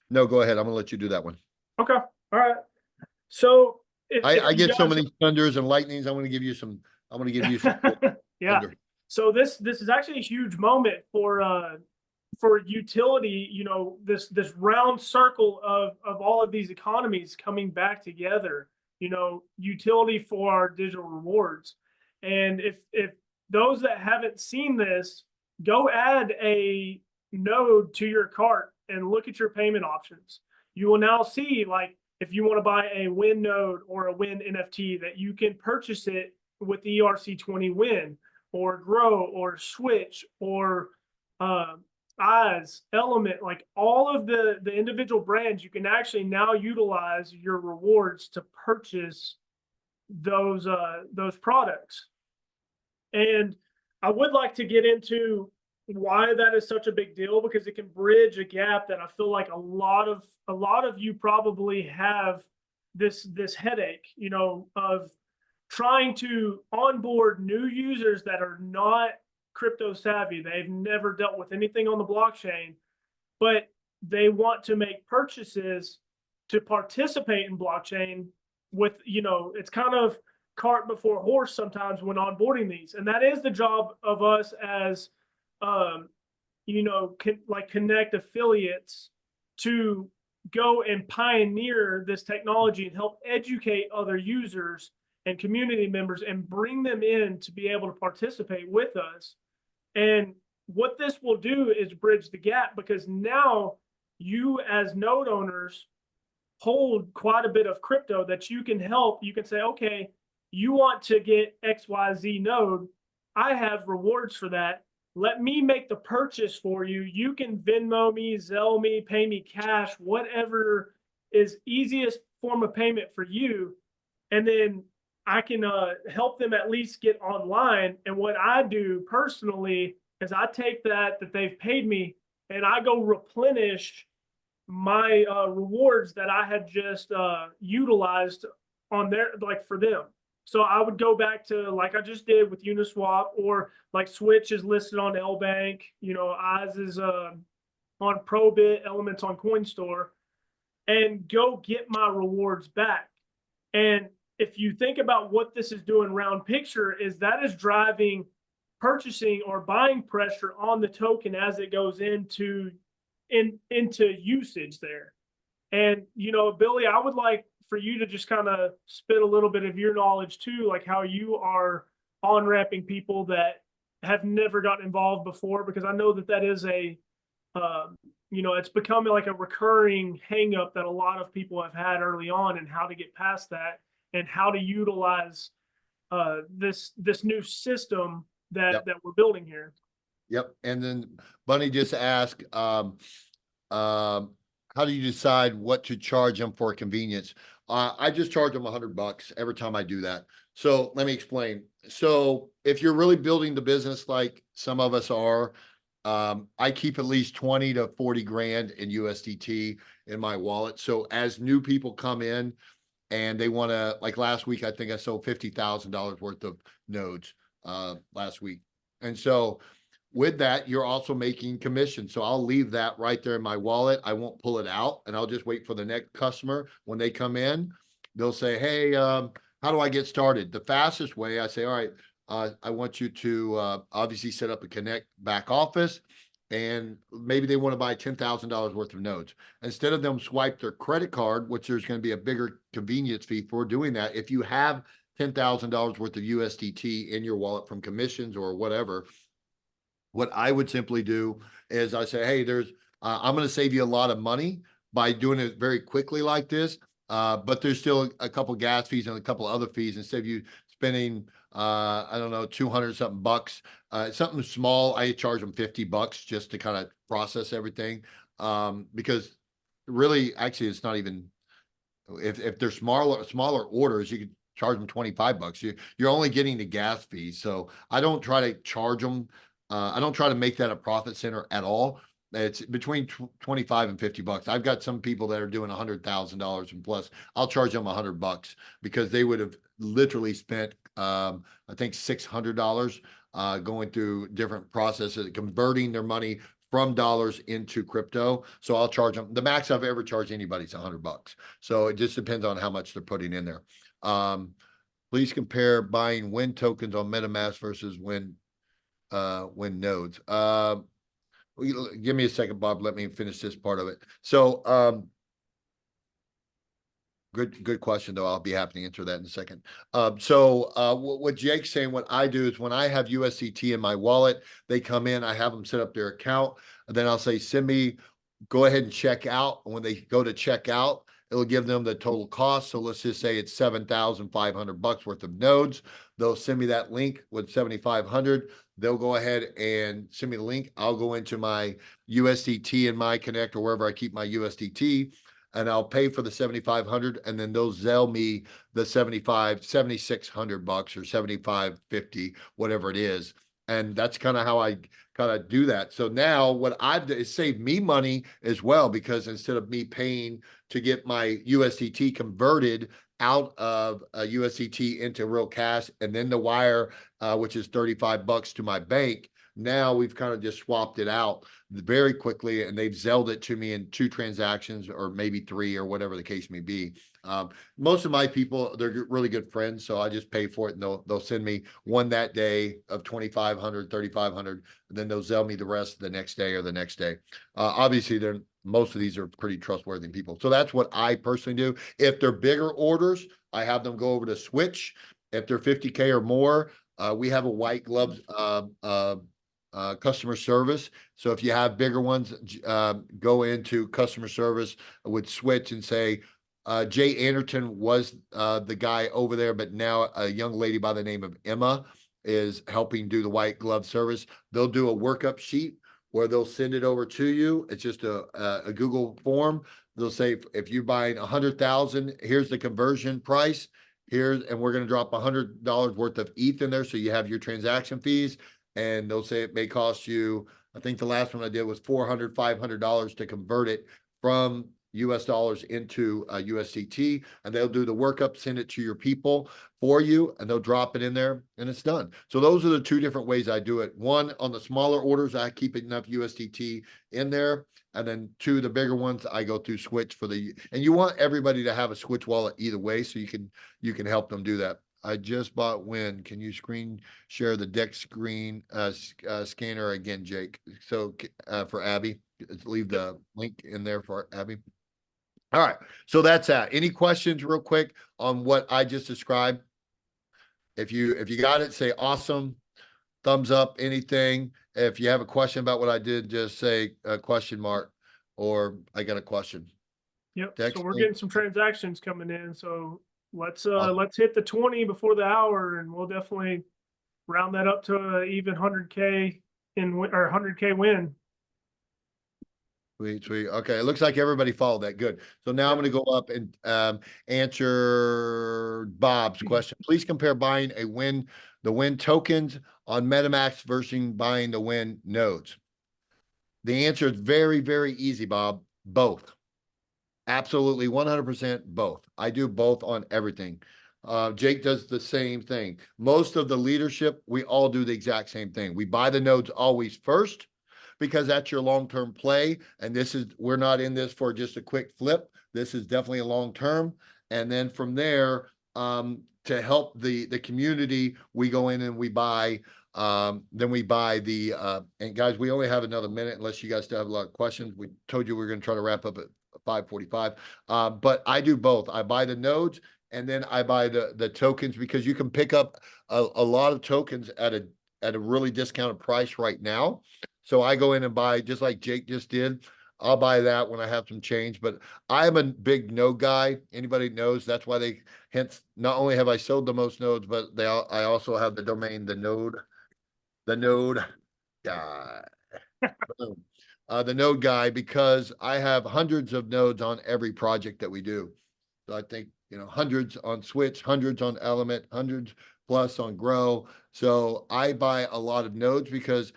No, go ahead. I'm gonna let you do that one. Okay, all right. So if I you get so guys- many thunders and lightnings. I'm gonna give you some. Yeah. thunder. So this is actually a huge moment for utility, you know, this round circle of all of these economies coming back together, you know, utility for our digital rewards. And if those that haven't seen this, go add a node to your cart and look at your payment options. You will now see, like, if you want to buy a Win node or a Win NFT, that you can purchase it with the ERC20 Win or Grow or Switch or Eyes, Element, like all of the individual brands, you can actually now utilize your rewards to purchase those products. And I would like to get into why that is such a big deal, because it can bridge a gap that I feel like a lot of you probably have this headache, you know, of trying to onboard new users that are not crypto savvy. They've never dealt with anything on the blockchain, but they want to make purchases to participate in blockchain with, you know, it's kind of cart before horse sometimes when onboarding these. And that is the job of us as, you know, connect affiliates to go and pioneer this technology and help educate other users and community members and bring them in to be able to participate with us. And what this will do is bridge the gap, because now you as node owners hold quite a bit of crypto that you can help. You can say, okay, you want to get XYZ node. I have rewards for that. Let me make the purchase for you. You can Venmo me, Zelle me, pay me cash, whatever is easiest form of payment for you. And then I can help them at least get online. And what I do personally is I take that they've paid me and I go replenish my rewards that I had just utilized on their, like, for them. So I would go back to, like I just did with Uniswap, or like Switch is listed on LBank, you know, Eyes is on Probit, Elements on Coinstore, and go get my rewards back. And if you think about what this is doing round picture, is that is driving purchasing or buying pressure on the token as it goes into usage there. And, you know, Billy, I would like for you to just kind of spit a little bit of your knowledge too, like how you are on-ramping people that have never gotten involved before, because I know that is a, you know, it's becoming like a recurring hang up that a lot of people have had early on, and how to get past that and how to utilize this new system that we're building here. Yep. And then Bunny just asked, how do you decide what to charge them for convenience? I just charge them $100 every time I do that. So let me explain. So if you're really building the business like some of us are, I keep at least 20 to 40 grand in USDT in my wallet. So as new people come in and they want to, like last week, I think I sold $50,000 worth of nodes last week. And so with that, you're also making commission. So I'll leave that right there in my wallet. I won't pull it out, and I'll just wait for the next customer. When they come in, they'll say, hey, how do I get started? The fastest way, I say, all right, I want you to obviously set up a Connect back office, and maybe they want to buy $10,000 worth of nodes. Instead of them swipe their credit card, which there's going to be a bigger convenience fee for doing that, if you have $10,000 worth of USDT in your wallet from commissions or whatever, what I would simply do is I say, hey, I'm going to save you a lot of money by doing it very quickly like this. But there's still a couple gas fees and a couple other fees. Instead of you spending, I don't know, 200 something bucks, something small, I charge them $50 just to kind of process everything. Because really, actually, it's not even, if they're smaller orders, you could charge them $25. You're only getting the gas fees. So I don't try to charge them. I don't try to make that a profit center at all. It's between 25 and $50. I've got some people that are doing $100,000 and plus. I'll charge them $100 because they would have literally spent, I think $600 going through different processes, converting their money from dollars into crypto. So I'll charge them. The max I've ever charged anybody is $100. So it just depends on how much they're putting in there. Please compare buying Win tokens on MetaMask versus Win nodes. Give me a second, Bob. Let me finish this part of it. So, good question, though. I'll be happy to answer that in a second. What Jake's saying, what I do is when I have USDT in my wallet, they come in, I have them set up their account, and then I'll say, send me, go ahead and check out. And when they go to check out, it'll give them the total cost. So let's just say it's $7,500 worth of nodes. They'll send me that link with 7,500. They'll go ahead and send me the link. I'll go into my USDT in my Connect or wherever I keep my USDT, and I'll pay for the 7,500, and then they'll Zelle me the 7,600 bucks or 7,550, whatever it is. And that's kind of how I kind of do that. So now what I've done is saved me money as well, because instead of me paying to get my USDT converted out of USDT into real cash and then the wire, which is $35 to my bank, now we've kind of just swapped it out very quickly, and they've Zelled it to me in 2 transactions or maybe 3 or whatever the case may be. Most of my people, they're really good friends, so I just pay for it, and they'll send me one that day of 2,500, 3,500, and then they'll Zell me the rest the next day or the next day. Obviously, most of these are pretty trustworthy people. So that's what I personally do. If they're bigger orders, I have them go over to Switch. If they're 50K or more, we have a white glove customer service. So if you have bigger ones, go into customer service with Switch and say, Jay Anderton was the guy over there, but now a young lady by the name of Emma is helping do the white glove service. They'll do a workup sheet where they'll send it over to you. It's just a Google form. They'll say, if you're buying 100,000, here's the conversion price. And we're going to drop $100 worth of ETH in there, so you have your transaction fees. And they'll say it may cost you, I think the last one I did was $400, $500 to convert it from US dollars into USDT, and they'll do the workup, send it to your people for you, and they'll drop it in there, and it's done. So those are the 2 different ways I do it. One, on the smaller orders, I keep enough USDT in there, and then 2, the bigger ones, I go through Switch and you want everybody to have a Switch wallet either way, so you can help them do that. I just bought Win. Can you screen share the deck screen scanner again, Jake? So for Abby, leave the link in there for Abby. All right, so that's that. Any questions real quick on what I just described? If you got it, say awesome, thumbs up, anything. If you have a question about what I did, just say a question mark, or I got a question. Yep. Text So we're me. getting some transactions coming in. So let's Awesome. let's hit the 20 before the hour, and we'll definitely round that up to an even 100K or 100K win. Sweet. Okay, it looks like everybody followed that. Good. So now I'm going to go up and answer Bob's question. Please compare buying the Win tokens on MetaMask versus buying the Win nodes. The answer is very, very easy, Bob. Both. Absolutely, 100% both. I do both on everything. Jake does the same thing. Most of the leadership, we all do the exact same thing. We buy the nodes always first, because that's your long-term play. And we're not in this for just a quick flip. This is definitely a long-term. And then from there, to help the community, we go in and we buy, then we buy and guys, we only have another minute unless you guys still have a lot of questions. We told you we are going to try to wrap up at 5:45. But I do both. I buy the nodes, and then I buy the tokens, because you can pick up a lot of tokens at a really discounted price right now. So I go in and buy, just like Jake just did. I'll buy that when I have some change, but I'm a big node guy. Anybody knows that's why hence, not only have I sold the most nodes, but I also have the domain, the node guy, the node guy, because I have hundreds of nodes on every project that we do. So I think, hundreds on Switch, hundreds on Element, hundreds plus on Grow. So I buy a lot of nodes because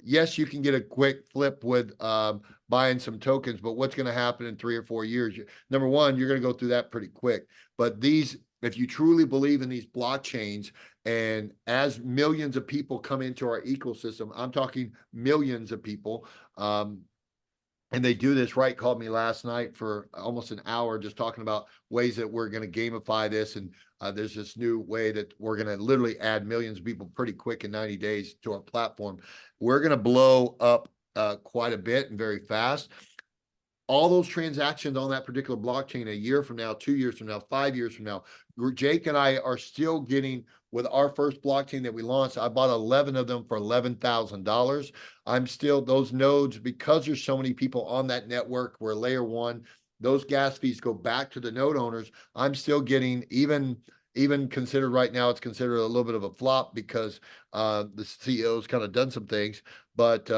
yes, you can get a quick flip with buying some tokens, but what's going to happen in 3 or 4 years? Number one, you're going to go through that pretty quick. But if you truly believe in these blockchains And as millions of people come into our ecosystem, I'm talking millions of people, and they do this, right? Called me last night for almost an hour just talking about ways that we're going to gamify this. And there's this new way that we're going to literally add millions of people pretty quick in 90 days to our platform. We're going to blow up quite a bit and very fast. All those transactions on that particular blockchain a year from now, 2 years from now, 5 years from now, Jake and I are still getting, with our first blockchain that we launched, I bought 11 of them for $11,000. I'm still, those nodes, because there's so many people on that network, we're layer one, those gas fees go back to the node owners. I'm still getting, even considered right now, it's considered a little bit of a flop because the CEO's kind of done some things, but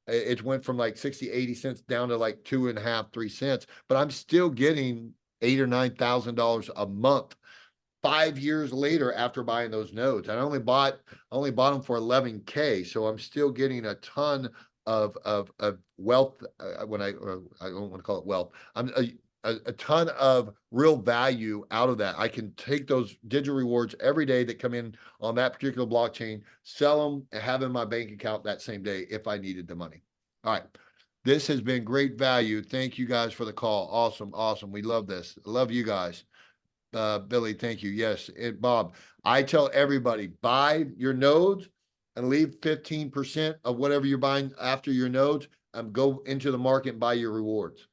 it went from like 60, 80 cents down to like 2.5, 3 cents, but I'm still getting $8,000 or $9,000 a month 5 years later after buying those nodes. I only bought them for 11K. So I'm still getting a ton of wealth when I don't want to call it wealth. I'm a ton of real value out of that. I can take those digital rewards every day that come in on that particular blockchain, sell them, and have in my bank account that same day if I needed the money. All right. This has been great value. Thank you guys for the call. Awesome. Awesome. We love this. Love you guys. Billy, thank you. Yes. And Bob, I tell everybody, buy your nodes and leave 15% of whatever you're buying after your nodes and go into the market and buy your rewards.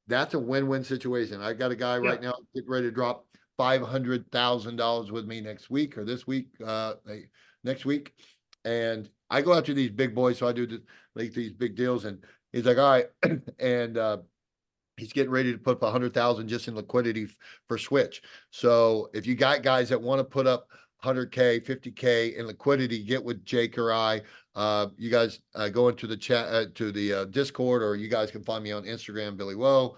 That's a win-win situation. I got a guy right now getting ready to drop $500,000 with me next week or this week, next week. And I go after these big boys. So I do like these big deals. And he's like, all right. And, he's getting ready to put up 100,000 just in liquidity for Switch. So if you got guys that want to put up 100K, 50K in liquidity, get with Jake or I. You guys go into the chat, to the Discord, or you guys can find me on Instagram, Billy Woe.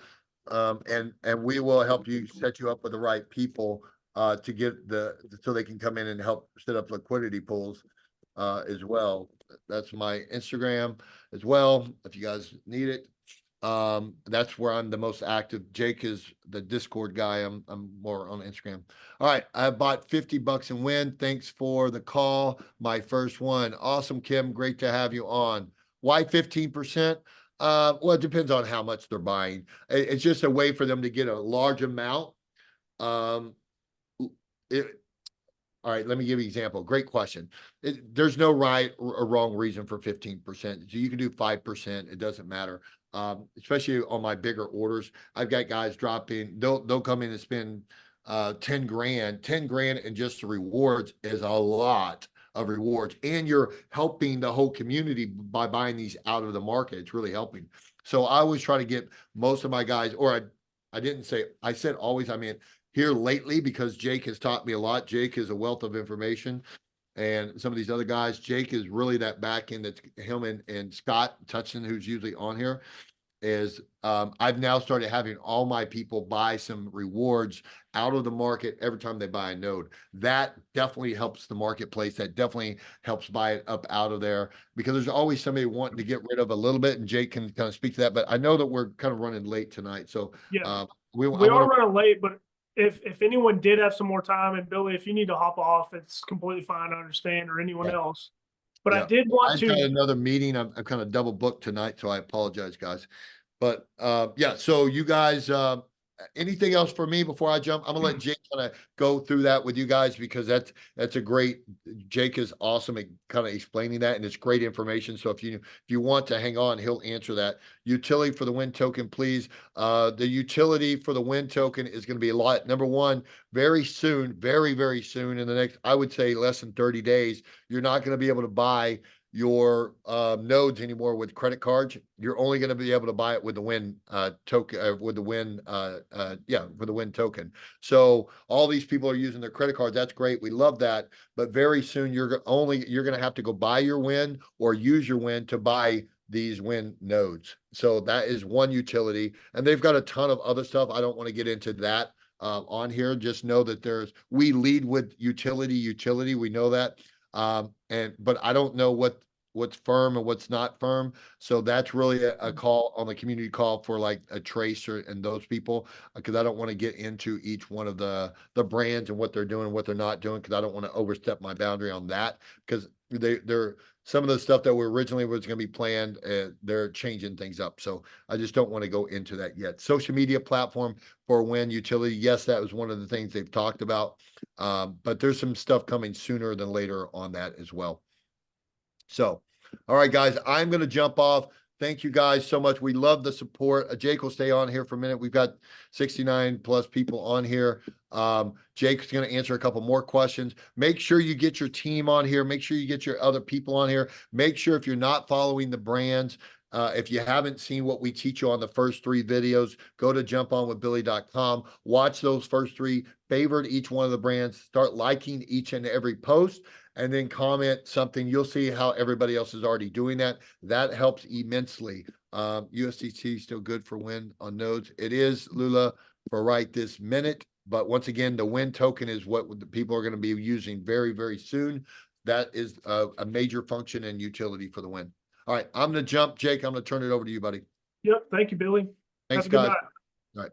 And we will help you set you up with the right people to get so they can come in and help set up liquidity pools as well. That's my Instagram as well, if you guys need it. That's where I'm the most active. Jake is the Discord guy. I'm more on Instagram. All right. I bought $50 and win. Thanks for the call. My first one. Awesome, Kim. Great to have you on. Why 15%? Well, it depends on how much they're buying. It's just a way for them to get a large amount. All right, let me give you an example. Great question. There's no right or wrong reason for 15%. So you can do 5%. It doesn't matter. Especially on my bigger orders, I've got guys dropping. They'll come in and spend 10 grand. 10 grand and just the rewards is a lot of rewards, and you're helping the whole community by buying these out of the market. It's really helping. So I always try to get most of my guys, or I didn't say, I said always, I mean here lately, because Jake has taught me a lot. Jake is a wealth of information. And some of these other guys, Jake is really that back end. That's him and Scott Touchton, who's usually on here. Is I've now started having all my people buy some rewards out of the market every time they buy a node. That definitely helps the marketplace. That definitely helps buy it up out of there, because there's always somebody wanting to get rid of a little bit, and Jake can kind of speak to that. But I know that we're kind of running late tonight, so we are running late, but if anyone did have some more time, and Billy, if you need to hop off, it's completely fine. I understand, or anyone else. But I did want to. I've got another meeting. I'm kind of double booked tonight, so I apologize, guys. But yeah, so you guys, anything else for me before I jump? I'm gonna let Jake kind of go through that with you guys, because that's a great. Jake is awesome at kind of explaining that, and it's great information. So if you want to hang on, he'll answer that. Utility for the WIN token, please. The utility for the WIN token is going to be a lot. Number one, very soon, very, very soon, in the next, I would say less than 30 days, you're not going to be able to buy your nodes anymore with credit cards. You're only going to be able to buy it with the WIN token, with the WIN, for the WIN token. So all these people are using their credit cards. That's great. We love that. But very soon you're going to have to go buy your WIN or use your WIN to buy these WIN nodes. So that is one utility, and they've got a ton of other stuff. I don't want to get into that on here. Just know that we lead with utility. We know that. But I don't know what what's firm and what's not firm. So that's really a call on the community call for like a tracer and those people, because I don't want to get into each one of the brands and what they're doing and what they're not doing, because I don't want to overstep my boundary on that, because they're some of the stuff that originally was going to be planned, they're changing things up. So I just don't want to go into that yet. Social media platform for wind utility, yes, that was one of the things they've talked about, but there's some stuff coming sooner than later on that as well. So, all right, guys, I'm going to jump off. Thank you guys so much. We love the support. Jake will stay on here for a minute. We've got 69 plus people on here. Jake's going to answer a couple more questions. Make sure you get your team on here. Make sure you get your other people on here. Make sure if you're not following the brands, if you haven't seen what we teach you on the first 3 videos, go to jumponwithbilly.com. Watch those first 3, favorite each one of the brands, start liking each and every post, and then comment something. You'll see how everybody else is already doing that. That helps immensely. USDT still good for wind on nodes. It is, Lula, for right this minute. But once again, the wind token is what the people are going to be using very, very soon. That is a major function and utility for the wind. All right, I'm going to jump. Jake, I'm going to turn it over to you, buddy. Yep. Thank you, Billy. Thanks, Have a good guys. night. All right.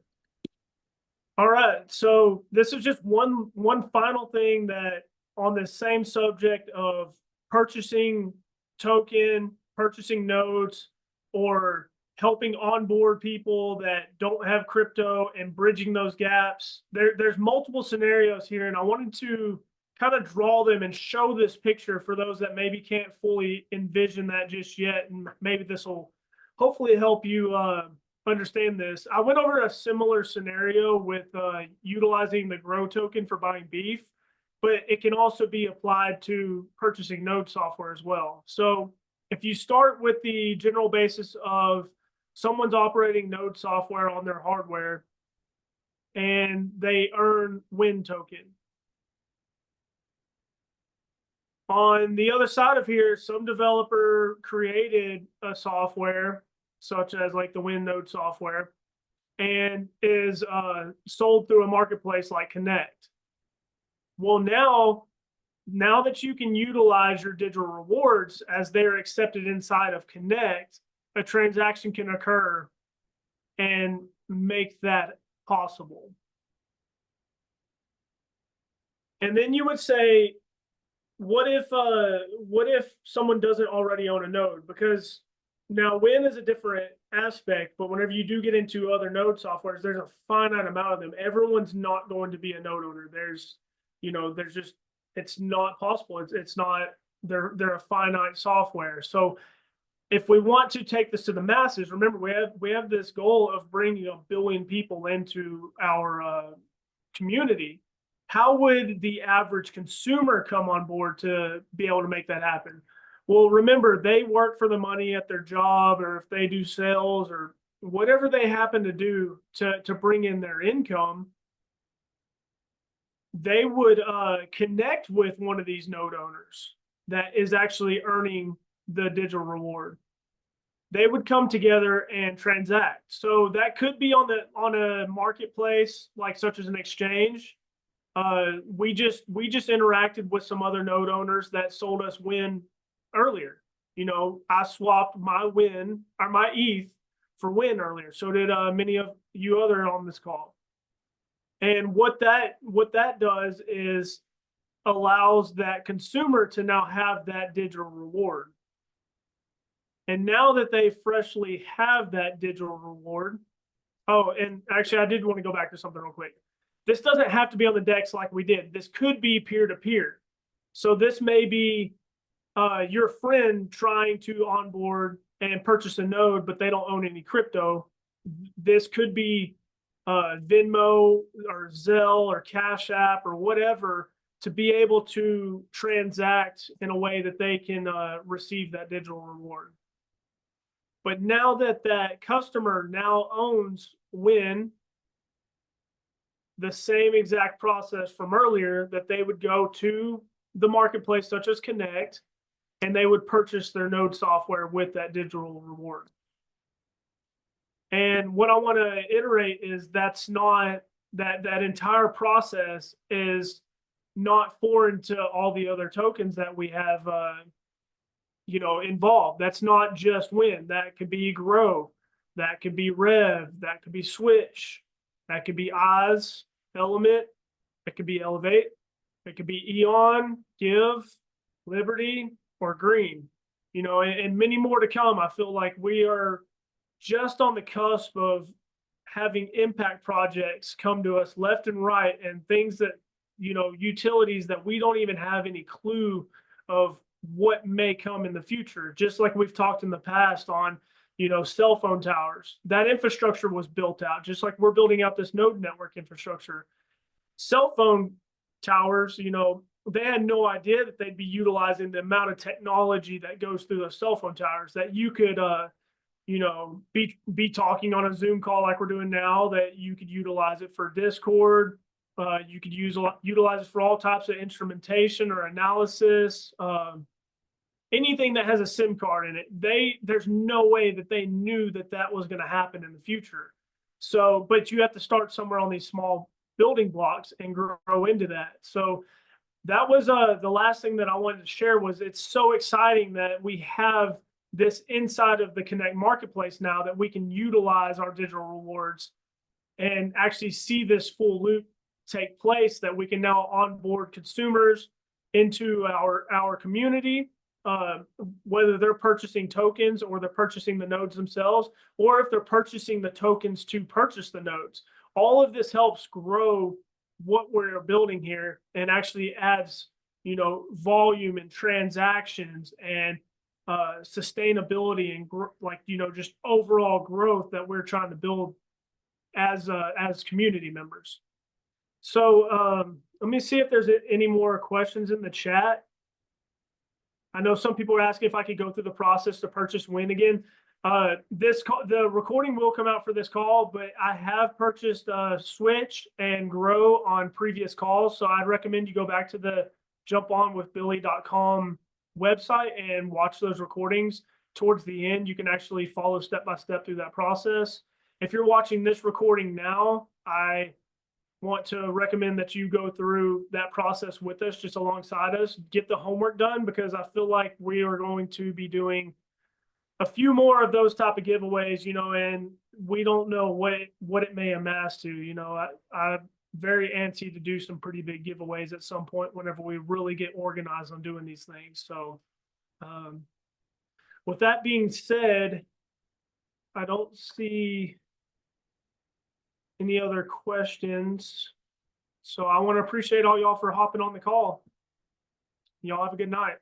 All right. So this is just one final thing that on the same subject of purchasing token, purchasing nodes, or helping onboard people that don't have crypto and bridging those gaps. There's multiple scenarios here, and I wanted to kind of draw them and show this picture for those that maybe can't fully envision that just yet. And maybe this will hopefully help you understand this. I went over a similar scenario with utilizing the Grow token for buying beef, but it can also be applied to purchasing node software as well. So if you start with the general basis of someone's operating node software on their hardware and they earn Wind token. On the other side of here, some developer created a software such as like the Wind node software and is sold through a marketplace like Connect. Well, now that you can utilize your digital rewards as they're accepted inside of Connect, a transaction can occur and make that possible. And then you would say, what if someone doesn't already own a node? Because now Win is a different aspect, but whenever you do get into other node softwares, there's a finite amount of them. Everyone's not going to be a node owner. There's just, it's not possible. It's not, they're a finite software. So if we want to take this to the masses, remember we have this goal of bringing 1 billion people into our community. How would the average consumer come on board to be able to make that happen? Well, remember, they work for the money at their job, or if they do sales or whatever they happen to do to bring in their income, they would connect with one of these node owners that is actually earning the digital reward. They would come together and transact. So that could be on a marketplace, like such as an exchange. We just interacted with some other node owners that sold us Win earlier. I swapped my Win or my ETH for Win earlier. So did many of you other on this call. And what that does is allows that consumer to now have that digital reward. And now that they freshly have that digital reward, oh, and actually I did want to go back to something real quick. This doesn't have to be on the DEX like we did. This could be peer-to-peer. So this may be your friend trying to onboard and purchase a node, but they don't own any crypto. This could be Venmo or Zelle or Cash App or whatever to be able to transact in a way that they can receive that digital reward. But now that that customer now owns Win, the same exact process from earlier, that they would go to the marketplace such as Connect and they would purchase their node software with that digital reward. And what I want to iterate is that's not that entire process is not foreign to all the other tokens that we have involved. That's not just wind. That could be grow, that could be rev, that could be switch, that could be eyes, element, it could be elevate, it could be eon, give, liberty, or green, and many more to come. I feel like we are just on the cusp of having impact projects come to us left and right, and things that, utilities that we don't even have any clue of what may come in the future. Just like we've talked in the past on, cell phone towers, that infrastructure was built out, just like we're building out this node network infrastructure. Cell phone towers, they had no idea that they'd be utilizing the amount of technology that goes through those cell phone towers, that you could, be talking on a Zoom call like we're doing now, that you could utilize it for Discord. You could utilize it for all types of instrumentation or analysis. Anything that has a SIM card in it, there's no way that they knew that that was going to happen in the future. So, but you have to start somewhere on these small building blocks and grow into that. So that was the last thing that I wanted to share. Was it's so exciting that we have this inside of the Connect marketplace now, that we can utilize our digital rewards and actually see this full loop take place, that we can now onboard consumers into our community, whether they're purchasing tokens or they're purchasing the nodes themselves, or if they're purchasing the tokens to purchase the nodes. All of this helps grow what we're building here, and actually adds, volume and transactions and sustainability and just overall growth that we're trying to build as community members. So let me see if there's any more questions in the chat. I know some people are asking if I could go through the process to purchase Win again. The recording will come out for this call, but I have purchased Switch and Grow on previous calls, so I'd recommend you go back to the jumponwithbilly.com website and watch those recordings. Towards the end, you can actually follow step by step through that process. If you're watching this recording now, I want to recommend that you go through that process with us, just alongside us, get the homework done, because I feel like we are going to be doing a few more of those type of giveaways, and we don't know what it may amass to. I'm very antsy to do some pretty big giveaways at some point whenever we really get organized on doing these things. So with that being said, I don't see any other questions. So I want to appreciate all y'all for hopping on the call. Y'all have a good night.